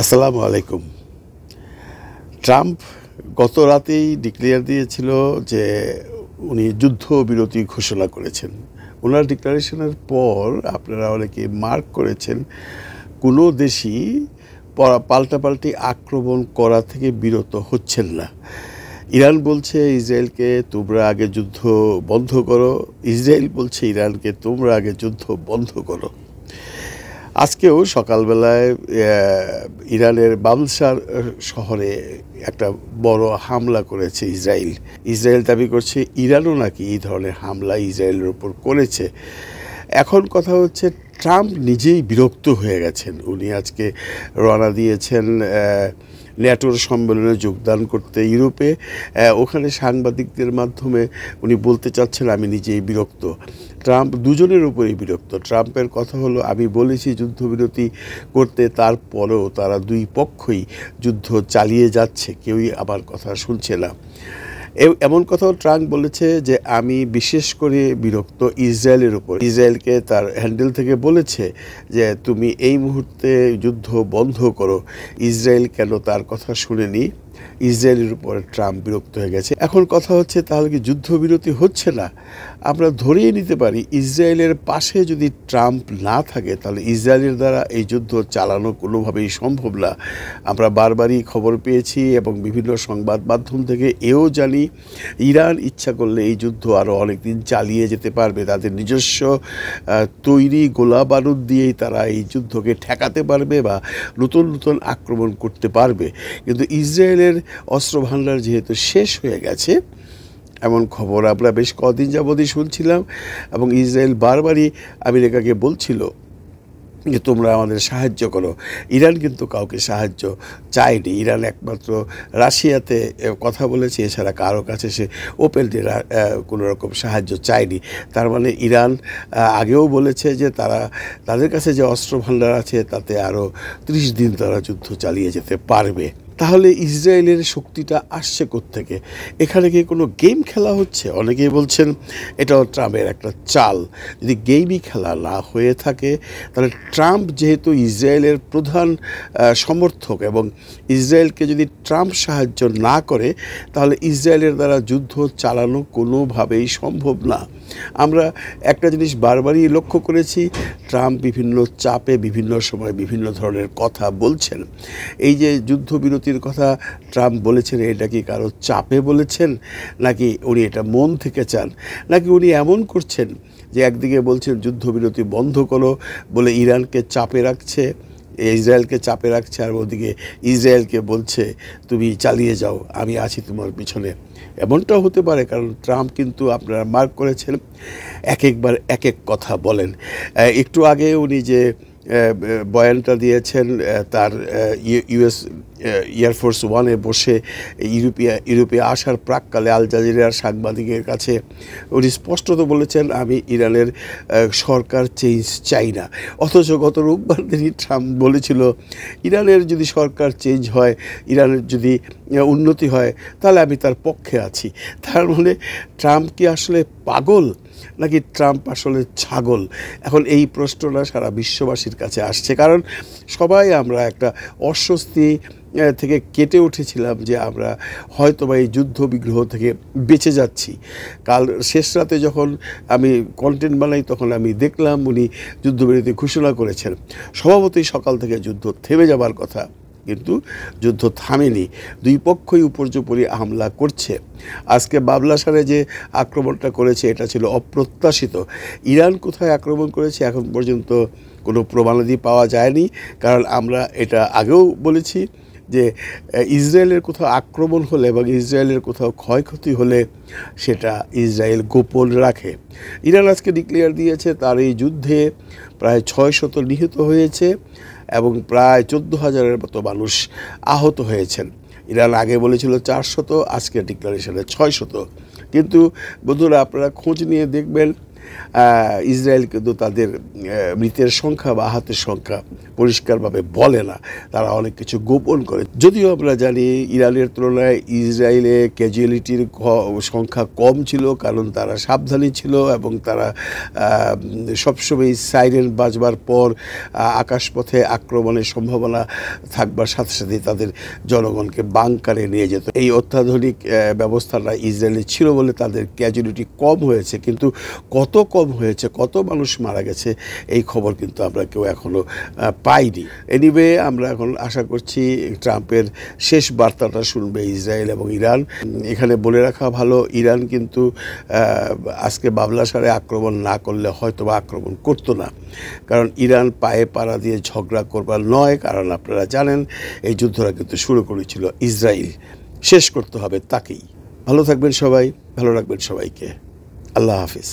আসসালামু আলাইকুম। ট্রাম্প গত রাতেই ডিক্লেয়ার দিয়েছিল যে উনি যুদ্ধবিরতি ঘোষণা করেছেন। ওনার ডিক্লারেশনের পর আপনারা অনেকে মার্ক করেছেন কোনো দেশই পাল্টাপাল্টি আক্রমণ করা থেকে বিরত হচ্ছেন না। ইরান বলছে ইসরায়েলকে তোমরা আগে যুদ্ধ বন্ধ করো, ইসরায়েল বলছে ইরানকে তোমরা আগে যুদ্ধ বন্ধ করো। আজকেও সকালবেলায় ইরানের বালসার শহরে একটা বড় হামলা করেছে ইসরায়েল। ইসরায়েল দাবি করছে ইরানও নাকি এই ধরনের হামলা ইসরায়েলের উপর করেছে। এখন কথা হচ্ছে ট্রাম্প নিজেই বিরক্ত হয়ে গেছেন। উনি আজকে রওনা দিয়েছেন ন্যাটোর সম্মেলনে যোগদান করতে ইউরোপে। ওখানে সাংবাদিকদের মাধ্যমে উনি বলতে চাচ্ছেন আমি নিজেই বিরক্ত। ট্রাম্প দুজনের উপরেই বিরক্ত। ট্রাম্পের কথা হলো আমি বলেছি যুদ্ধবিরতি করতে, তারপরেও তারা দুই পক্ষই যুদ্ধ চালিয়ে যাচ্ছে, কেউই আমার কথা শুনছে না। এমন কথাও ট্রাম্প বলেছে যে আমি বিশেষ করে বিরক্ত ইসরায়েলের উপর। ইসরায়েলকে তার হ্যান্ডেল থেকে বলেছে যে তুমি এই মুহূর্তে যুদ্ধ বন্ধ করো। ইসরায়েল কেন তার কথা শুনেনি? ইসরায়েলের উপরে ট্রাম্প বিরক্ত হয়ে গেছে। এখন কথা হচ্ছে তাহলে কি যুদ্ধবিরতি হচ্ছে না? আমরা ধরেই নিতে পারি ইসরায়েলের পাশে যদি ট্রাম্প না থাকে তাহলে ইসরায়েলের দ্বারা এই যুদ্ধ চালানো কোনোভাবেই সম্ভব না। আমরা বারবারই খবর পেয়েছি এবং বিভিন্ন সংবাদ মাধ্যম থেকে এও জানি ইরান ইচ্ছা করলে এই যুদ্ধ আরও অনেক দিন চালিয়ে যেতে পারবে। তাদের নিজস্ব তৈরি গোলা বারুদ দিয়েই তারা এই যুদ্ধকে ঠেকাতে পারবে বা নতুন নতুন আক্রমণ করতে পারবে। কিন্তু ইসরায়েলের অস্ত্র ভাণ্ডার যেহেতু শেষ হয়ে গেছে এমন খবর আমরা বেশ কদিন যাবতই শুনছিলাম, এবং ইসরায়েল বারবারই আমেরিকাকে বলছিল যে তোমরা আমাদের সাহায্য করো। ইরান কিন্তু কাউকে সাহায্য চায়নি। ইরান একমাত্র রাশিয়াতে কথা বলেছে, এছাড়া কারো কাছে সে ওপেনলি কোনো রকম সাহায্য চায়নি। তার মানে ইরান আগেও বলেছে যে তাদের কাছে যে অস্ত্র ভাণ্ডার আছে তাতে আরও 30 দিন তারা যুদ্ধ চালিয়ে যেতে পারবে। তাহলে ইসরায়েলের শক্তিটা আসছে কোত্থেকে? এখানে কি কোনো গেম খেলা হচ্ছে? অনেকেই বলছেন এটাও ট্রাম্পের একটা চাল। যদি গেমই খেলা না হয়ে থাকে তাহলে ট্রাম্প যেহেতু ইসরায়েলের প্রধান সমর্থক এবং ইসরায়েলকে যদি ট্রাম্প সাহায্য না করে তাহলে ইসরায়েলের দ্বারা যুদ্ধ চালানো কোনোভাবেই সম্ভব না। আমরা একটা জিনিস বারবারই লক্ষ্য করেছি, ট্রাম্প বিভিন্ন চাপে বিভিন্ন সময় বিভিন্ন ধরনের কথা বলছেন। এই যে যুদ্ধবিরতির কথা ট্রাম্প বলেছেন, এটা কি কারো চাপে বলেছেন, নাকি উনি এটা মন থেকে চান, নাকি উনি এমন করছেন যে একদিকে বলছেন যুদ্ধবিরতি বন্ধ করো বলে ইরানকে চাপে রাখছে, ইসরায়েলকে চাপে রাখছে, আর ওদিকে ইসরায়েলকে বলছে তুমি চালিয়ে যাও, আমি আছি তোমার পিছনে। এমনটাও হতে পারে, কারণ ট্রাম্প কিন্তু আপনারা মার্ক করেছেন একবার এক এক কথা বলেন। একটু আগে উনি যে বয়ানটা দিয়েছেন তার ইউএস এয়ারফোর্স ওয়ানে বসে ইউরোপে আসার প্রাককালে আল জাজিরার সাংবাদিকের কাছে উনি স্পষ্টত বলেছেন আমি ইরানের সরকার চেঞ্জ চাই না। অথচ গত রোববার দিনই ট্রাম্প বলেছিল ইরানের যদি সরকার চেঞ্জ হয়, ইরানের যদি উন্নতি হয় তাহলে আমি তার পক্ষে আছি। তার মানে ট্রাম্প কি আসলে পাগল নাকি ট্রাম্প আসলে ছাগল? এখন এই প্রশ্নটা সারা বিশ্ববাসীর কাছে আসছে, কারণ সবাই আমরা একটা অস্বস্তি থেকে কেটে উঠেছিলাম যে আমরা হয়তোবা এই যুদ্ধ বিগ্রহ থেকে বেঁচে যাচ্ছি। কাল শেষ রাতে যখন আমি কন্টেন্ট বানাই তখন আমি দেখলাম উনি যুদ্ধবিরতি ঘোষণা করেছেন। স্বভাবতই সকাল থেকে যুদ্ধ থেমে যাবার কথা, কিন্তু যুদ্ধ থামেনি। দুই পক্ষই উপর্যুপরি হামলা করছে। আজকে বাবলাসারে যে আক্রমণটা করেছে এটা ছিল অপ্রত্যাশিত। ইরান কোথায় আক্রমণ করেছে এখন পর্যন্ত কোনো প্রমাণাদি পাওয়া যায়নি, কারণ আমরা এটা আগেও বলেছি যে ইসরায়েলের কোথাও আক্রমণ হলে এবং ইসরায়েলের কোথাও ক্ষয়ক্ষতি হলে সেটা ইসরায়েল গোপন রাখে। ইরান আজকে ডিক্লেয়ার দিয়েছে তার এই যুদ্ধে প্রায় 600 নিহত হয়েছে এবং প্রায় 14,000-এর মতো মানুষ আহত হয়েছেন। ইরান আগে বলেছিল 400, আজকে ডিক্লারেশনে 600। কিন্তু বন্ধুরা আপনারা খোঁজ নিয়ে দেখবেন ইসরায়েল কিন্তু তাদের মৃতের সংখ্যা বা আহতের সংখ্যা পরিষ্কারভাবে বলে না, তারা অনেক কিছু গোপন করে। যদিও আমরা জানি ইরানের তুলনায় ইসরায়েলে ক্যাজুয়ালিটির সংখ্যা কম ছিল, কারণ তারা সাবধানী ছিল এবং তারা সবসময় সাইরেন বাজবার পর আকাশপথে আক্রমণের সম্ভাবনা থাকবার সাথে সাথে তাদের জনগণকে বাংকারে নিয়ে যেত। এই অত্যাধুনিক ব্যবস্থাটা ইসরায়েলে ছিল বলে তাদের ক্যাজুয়ালিটি কম হয়েছে, কিন্তু কত কম হয়েছে, কত মানুষ মারা গেছে এই খবর কিন্তু আমরা কেউ এখনও পাইনি। এনিওয়ে, আমরা এখন আশা করছি ট্রাম্পের শেষ বার্তাটা শুনবে ইসরায়েল এবং ইরান। এখানে বলে রাখা ভালো, ইরান কিন্তু আজকে বাবলাসারে আক্রমণ না করলে হয়তো বা আক্রমণ করতো না, কারণ ইরান পায়ে পাড়া দিয়ে ঝগড়া করবার নয়, কারণ আপনারা জানেন এই যুদ্ধটা কিন্তু শুরু করেছিল ইসরায়েল, শেষ করতে হবে তাকেই। ভালো থাকবেন সবাই, ভালো রাখবেন সবাইকে। আল্লাহ হাফিজ।